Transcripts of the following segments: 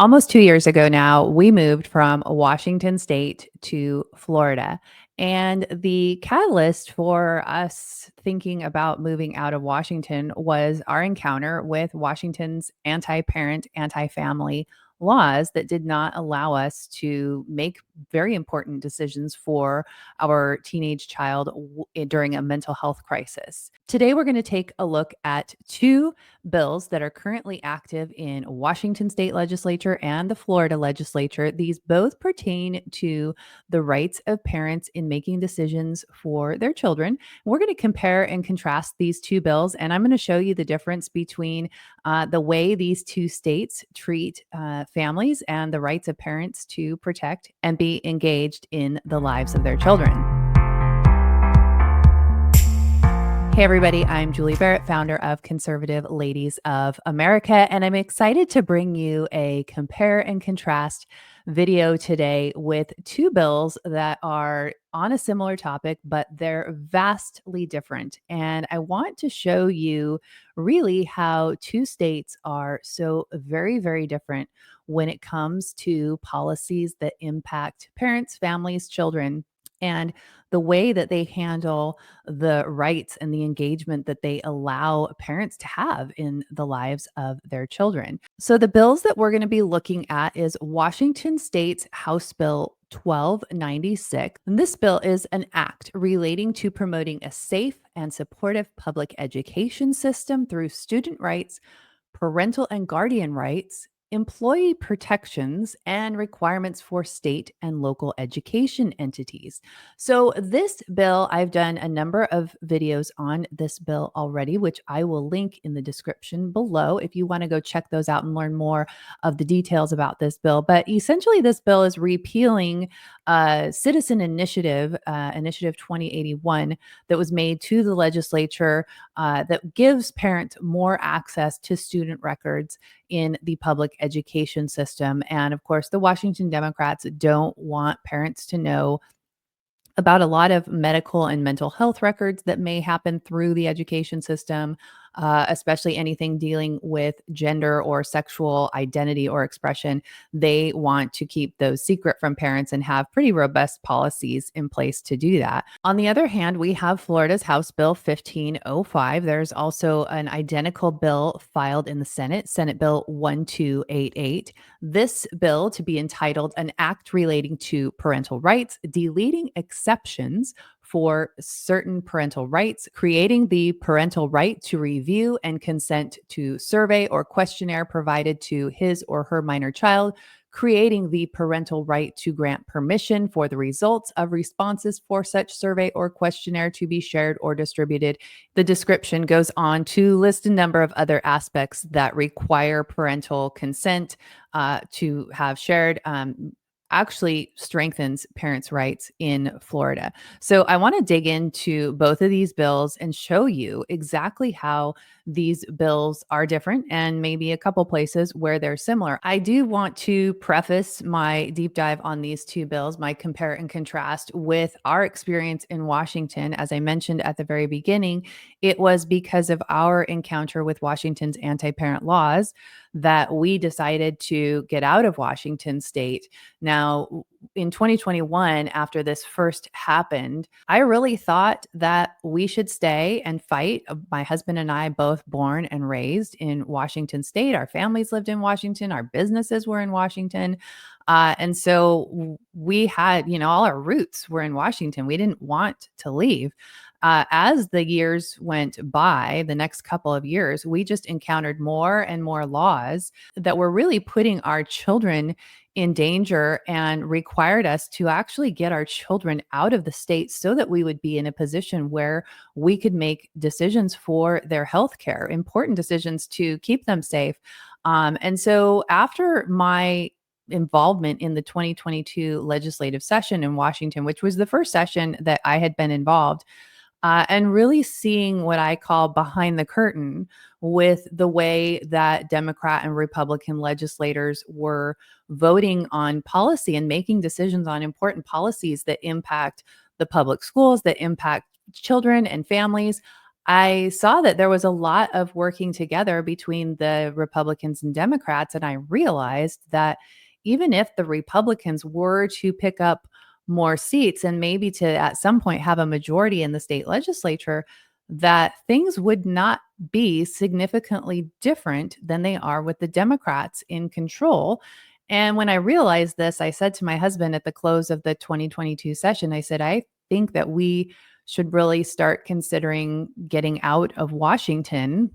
Almost 2 years ago now, we moved from Washington State to Florida. And the catalyst for us thinking about moving out of Washington was our encounter with Washington's anti parent, anti family laws that did not allow us to make very important decisions for our teenage child during a mental health crisis. Today, we're going to take a look at two bills that are currently active in Washington state legislature and the Florida legislature. These both pertain to the rights of parents in making decisions for their children. We're going to compare and contrast these two bills, and I'm going to show you the difference between the way these two states treat families and the rights of parents to protect and be engaged in the lives of their children. Hey, everybody, I'm Julie Barrett, founder of Conservative Ladies of America, and I'm excited to bring you a compare and contrast video today with two bills that are on a similar topic, but they're vastly different. And I want to show you really how two states are so very, very different when it comes to policies that impact parents, families, children, and the way that they handle the rights and the engagement that they allow parents to have in the lives of their children. So the bills that we're going to be looking at is Washington State's House Bill 1296. And this bill is an act relating to promoting a safe and supportive public education system through student rights, parental and guardian rights, employee protections, and requirements for state and local education entities. So, this bill, I've done a number of videos on this bill already, which I will link in the description below if you want to go check those out and learn more of the details about this bill. But essentially, this bill is repealing citizen initiative, Initiative 2081, that was made to the legislature that gives parents more access to student records in the public education system. And of course, the Washington Democrats don't want parents to know about a lot of medical and mental health records that may happen through the education system, especially anything dealing with gender or sexual identity or expression. They want to keep those secret from parents and have pretty robust policies in place to do that. On the other hand, we have Florida's House Bill 1505. There's also an identical bill filed in the Senate, Senate Bill 1288. This bill, to be entitled An Act Relating to Parental Rights, Deleting Exceptions for Certain Parental Rights, creating the parental right to review and consent to survey or questionnaire provided to his or her minor child, creating the parental right to grant permission for the results of responses for such survey or questionnaire to be shared or distributed. The description goes on to list a number of other aspects that require parental consent to have shared. Actually strengthens parents' rights in Florida. So I want to dig into both of these bills and show you exactly how these bills are different and maybe a couple places where they're similar. I do want to preface my deep dive on these two bills, my compare and contrast with our experience in Washington. As I mentioned at the very beginning, it was because of our encounter with Washington's anti-parent laws that we decided to get out of Washington state. Now, in 2021, after this first happened, I really thought that we should stay and fight. My husband and I, both born and raised in Washington state. Our families lived in Washington. Our businesses were in Washington. And so we had, all our roots were in Washington. We didn't want to leave. As the years went by, the next couple of years, we just encountered more and more laws that were really putting our children in danger and required us to actually get our children out of the state so that we would be in a position where we could make decisions for their health care, important decisions to keep them safe. And so after my involvement in the 2022 legislative session in Washington, which was the first session that I had been involved, and really seeing what I call behind the curtain with the way that Democrat and Republican legislators were voting on policy and making decisions on important policies that impact the public schools, that impact children and families. I saw that there was a lot of working together between the Republicans and Democrats. And I realized that even if the Republicans were to pick up more seats and maybe to at some point have a majority in the state legislature, that things would not be significantly different than they are with the Democrats in control. And when I realized this, I said to my husband at the close of the 2022 session, I said, I think that we should really start considering getting out of Washington.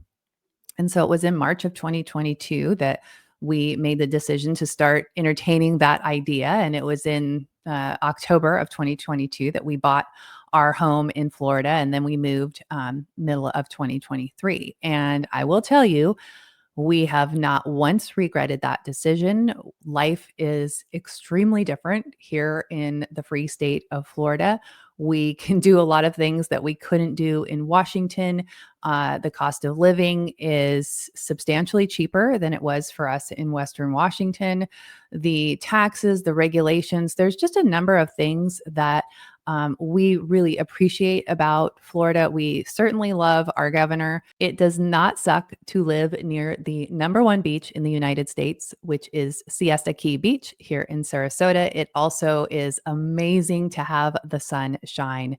And so it was in March of 2022 that we made the decision to start entertaining that idea. And it was in October of 2022 that we bought our home in Florida. And then we moved middle of 2023. And I will tell you, we have not once regretted that decision. Life is extremely different here in the free state of Florida. We can do a lot of things that we couldn't do in Washington. The cost of living is substantially cheaper than it was for us in Western Washington. The taxes, the regulations, there's just a number of things that we really appreciate about Florida. We certainly love our governor. It does not suck to live near the number one beach in the United States, which is Siesta Key Beach here in Sarasota. It also is amazing to have the sun shine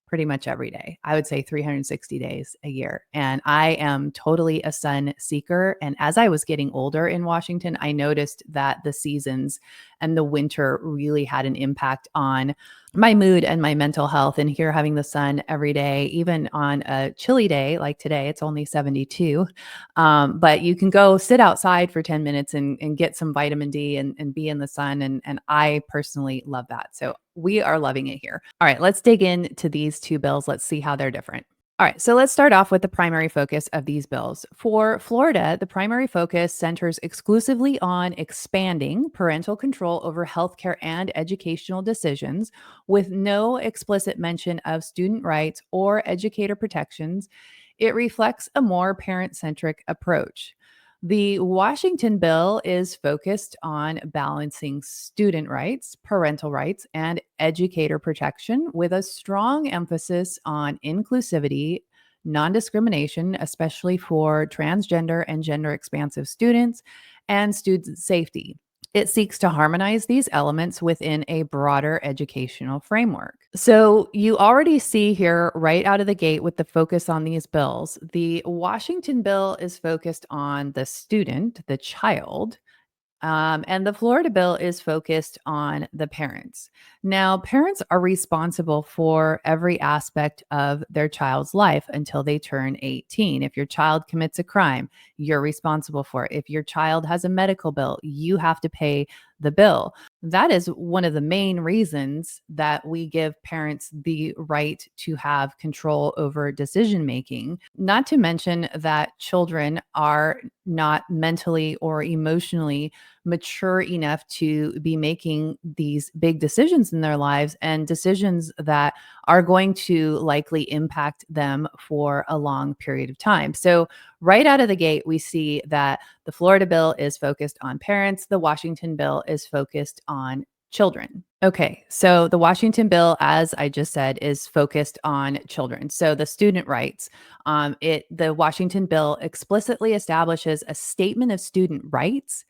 pretty much every day. I would say 360 days a year. And I am totally a sun seeker. And as I was getting older in Washington, I noticed that the seasons and the winter really had an impact on my mood and my mental health. And here, having the sun every day, even on a chilly day like today, it's only 72. But you can go sit outside for 10 minutes and get some vitamin D and be in the sun. And I personally love that. So we are loving it here. All right, let's dig into these two bills. Let's see how they're different. All right, so let's start off with the primary focus of these bills. For Florida, the primary focus centers exclusively on expanding parental control over healthcare and educational decisions with no explicit mention of student rights or educator protections. It reflects a more parent centric approach. The Washington bill is focused on balancing student rights, parental rights, and educator protection with a strong emphasis on inclusivity, non discrimination, especially for transgender and gender expansive students, and student safety. It seeks to harmonize these elements within a broader educational framework. So, you already see here right out of the gate with the focus on these bills, the Washington bill is focused on the student, the child, and the Florida bill is focused on the parents. Now, parents are responsible for every aspect of their child's life until they turn 18. If your child commits a crime, you're responsible for it. If your child has a medical bill, you have to pay the bill. That is one of the main reasons that we give parents the right to have control over decision making. Not to mention that children are not mentally or emotionally mature enough to be making these big decisions in their lives and decisions that are going to likely impact them for a long period of time. So, right out of the gate, we see that the Florida bill is focused on parents, the Washington bill is focused on children. Okay, so the Washington bill, as I just said, is focused on children. So the student rights, the Washington bill explicitly establishes a statement of student rights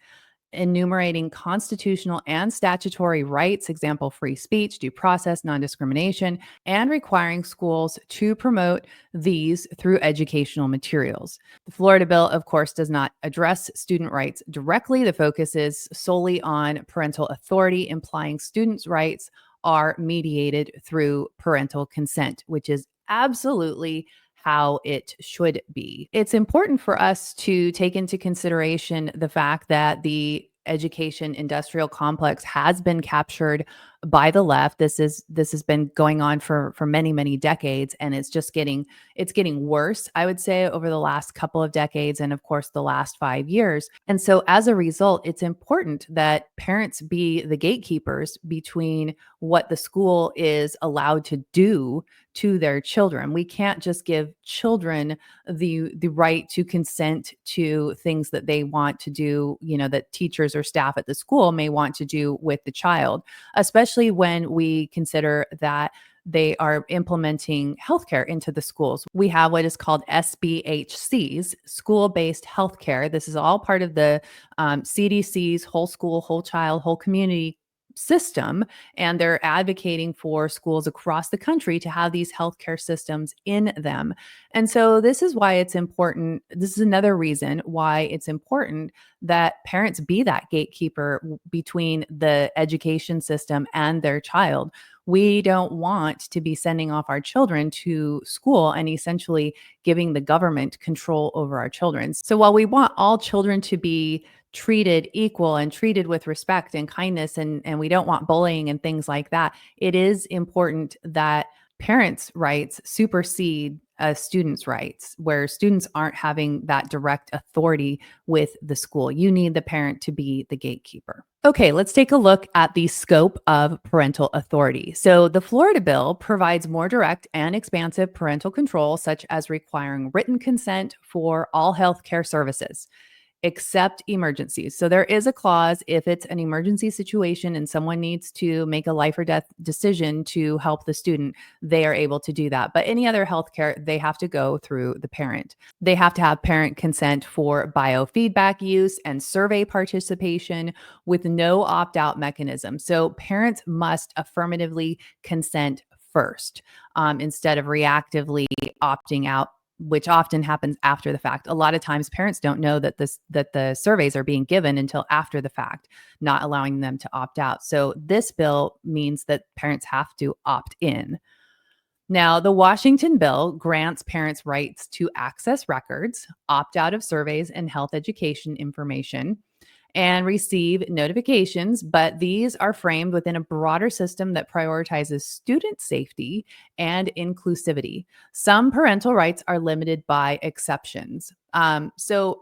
enumerating constitutional and statutory rights, example, free speech, due process, non discrimination, and requiring schools to promote these through educational materials. The Florida bill, of course, does not address student rights directly. The focus is solely on parental authority, implying students' rights are mediated through parental consent, which is absolutely how it should be. It's important for us to take into consideration the fact that the education industrial complex has been captured by the left. This has been going on for many decades, and it's getting worse, I would say, over the last couple of decades and of course the last 5 years. And so as a result, it's important that parents be the gatekeepers between what the school is allowed to do to their children. We can't just give children the right to consent to things that they want to do, that teachers or staff at the school may want to do with the child, especially when we consider that they are implementing healthcare into the schools. We have what is called SBHCs, school-based healthcare. This is all part of the CDC's whole school, whole child, whole community system, and they're advocating for schools across the country to have these healthcare systems in them. And so this is why it's important. This is another reason why it's important that parents be that gatekeeper between the education system and their child. We don't want to be sending off our children to school and essentially giving the government control over our children. So while we want all children to be treated equal and treated with respect and kindness, and we don't want bullying and things like that, it is important that parents' rights supersede students' rights, where students aren't having that direct authority with the school. You need the parent to be the gatekeeper. Okay, let's take a look at the scope of parental authority. So, the Florida bill provides more direct and expansive parental control, such as requiring written consent for all healthcare services except emergencies. So there is a clause if it's an emergency situation and someone needs to make a life or death decision to help the student, they are able to do that. But any other healthcare, they have to go through the parent. They have to have parent consent for biofeedback use and survey participation with no opt-out mechanism. So parents must affirmatively consent first instead of reactively opting out, which often happens after the fact. A lot of times parents don't know that the surveys are being given until after the fact, not allowing them to opt out. So this bill means that parents have to opt in. Now, the Washington bill grants parents rights to access records, opt out of surveys and health education information, and receive notifications, but these are framed within a broader system that prioritizes student safety and inclusivity. Some parental rights are limited by exceptions. So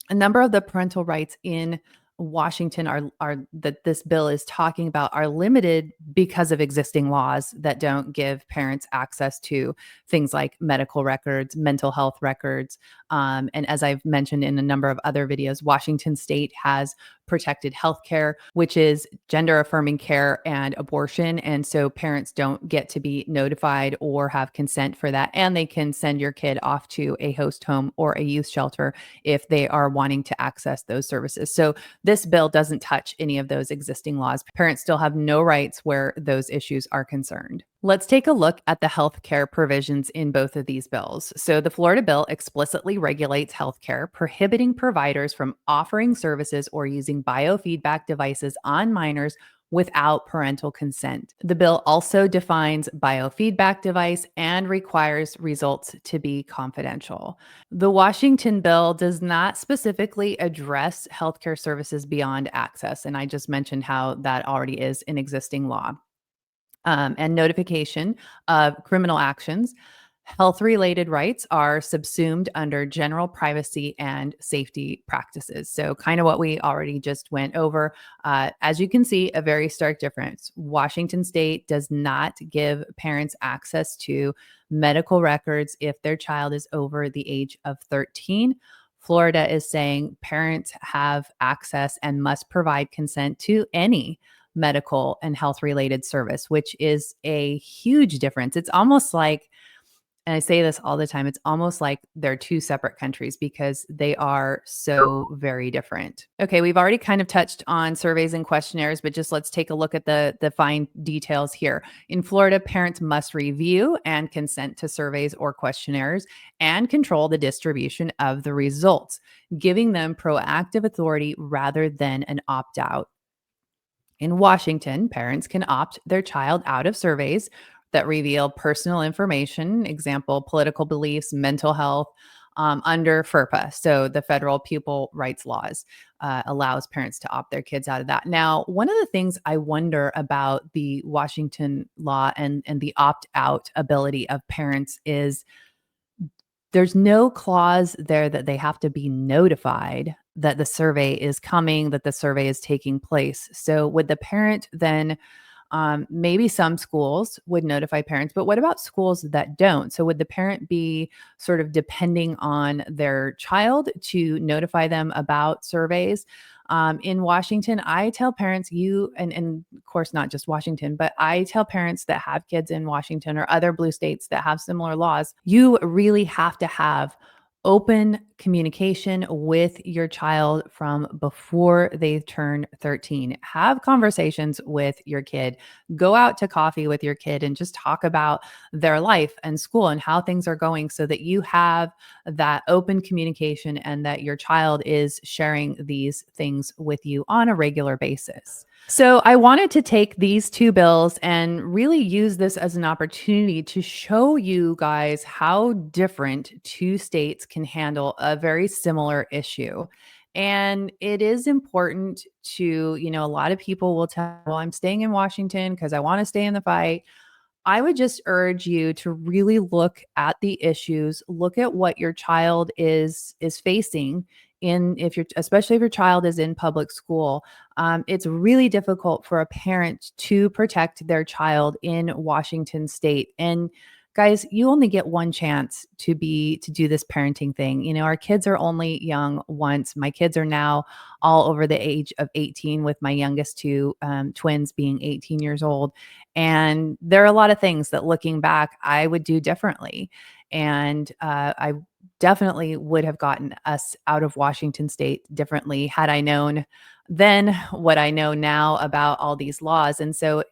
a number of the parental rights in Washington are that this bill is talking about are limited because of existing laws that don't give parents access to things like medical records, mental health records. And as I've mentioned in a number of other videos, Washington state has protected healthcare, which is gender affirming care and abortion. And so parents don't get to be notified or have consent for that. And they can send your kid off to a host home or a youth shelter if they are wanting to access those services. So this bill doesn't touch any of those existing laws. Parents still have no rights where those issues are concerned. Let's take a look at the healthcare provisions in both of these bills. So, the Florida bill explicitly regulates healthcare, prohibiting providers from offering services or using biofeedback devices on minors without parental consent. The bill also defines biofeedback device and requires results to be confidential. The Washington bill does not specifically address healthcare services beyond access, and I just mentioned how that already is an existing law. And notification of criminal actions. Health related rights are subsumed under general privacy and safety practices. So, kind of what we already just went over. As you can see, a very stark difference. Washington state does not give parents access to medical records if their child is over the age of 13. Florida is saying parents have access and must provide consent to any medical and health related service, which is a huge difference. It's almost like, and I say this all the time, it's almost like they're two separate countries because they are so very different. Okay, we've already kind of touched on surveys and questionnaires, but just let's take a look at the fine details here. In Florida, parents must review and consent to surveys or questionnaires and control the distribution of the results, giving them proactive authority rather than an opt out. In Washington, parents can opt their child out of surveys that reveal personal information, example, political beliefs, mental health, under FERPA. So the federal pupil rights laws allows parents to opt their kids out of that. Now, one of the things I wonder about the Washington law and the opt out ability of parents is there's no clause there that they have to be notified that the survey is coming, that the survey is taking place. So would the parent then, maybe some schools would notify parents, but what about schools that don't? So would the parent be sort of depending on their child to notify them about surveys? In Washington, I tell parents and of course, not just Washington, but I tell parents that have kids in Washington or other blue states that have similar laws, you really have to have open communication with your child from before they turn 13. Have conversations with your kid. Go out to coffee with your kid and just talk about their life and school and how things are going so that you have that open communication and that your child is sharing these things with you on a regular basis. So, I wanted to take these two bills and really use this as an opportunity to show you guys how different two states can handle a very similar issue. And it is important to, a lot of people will tell, well, I'm staying in Washington because I want to stay in the fight. I would just urge you to really look at the issues, look at what your child is facing in if you're especially if your child is in public school. It's really difficult for a parent to protect their child in Washington state. And guys, you only get one chance to do this parenting thing. Our kids are only young once. My kids are now all over the age of 18, with my youngest two twins being 18 years old. And there are a lot of things that, looking back, I would do differently. And I definitely would have gotten us out of Washington state differently had I known then what I know now about all these laws. And so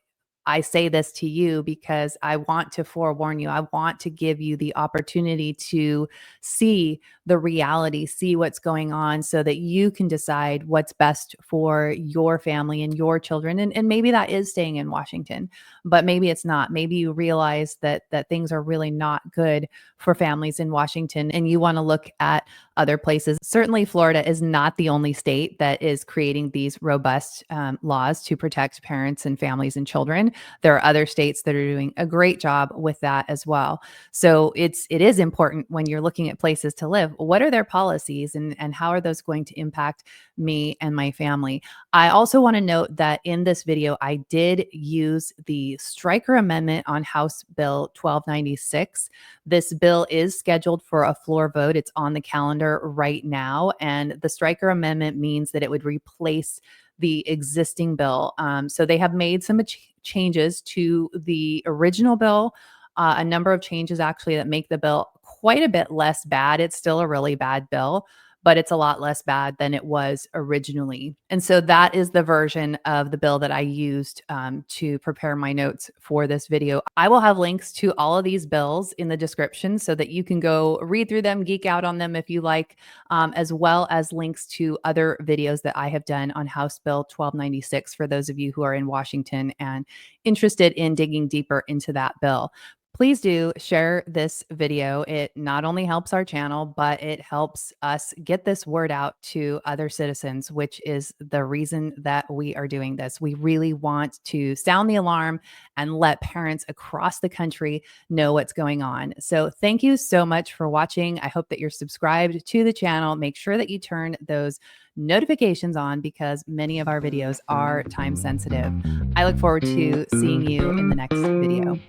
I say this to you because I want to forewarn you. I want to give you the opportunity to see the reality, see what's going on so that you can decide what's best for your family and your children. And maybe that is staying in Washington, but maybe it's not. Maybe you realize that things are really not good for families in Washington and you want to look at other places. Certainly, Florida is not the only state that is creating these robust laws to protect parents and families and children. There are other states that are doing a great job with that as well. So it is important when you're looking at places to live. What are their policies and how are those going to impact me and my family? I also want to note that in this video, I did use the Stryker Amendment on House Bill 1296. This bill is scheduled for a floor vote. It's on the calendar right now. And the Stryker Amendment means that it would replace the existing bill. So they have made some changes to the original bill, a number of changes actually that make the bill quite a bit less bad. It's still a really bad bill, but it's a lot less bad than it was originally. And so that is the version of the bill that I used to prepare my notes for this video. I will have links to all of these bills in the description so that you can go read through them, geek out on them if you like, as well as links to other videos that I have done on House Bill 1296 for those of you who are in Washington and interested in digging deeper into that bill. Please do share this video. It not only helps our channel, but it helps us get this word out to other citizens, which is the reason that we are doing this. We really want to sound the alarm and let parents across the country know what's going on. So thank you so much for watching. I hope that you're subscribed to the channel. Make sure that you turn those notifications on because many of our videos are time sensitive. I look forward to seeing you in the next video.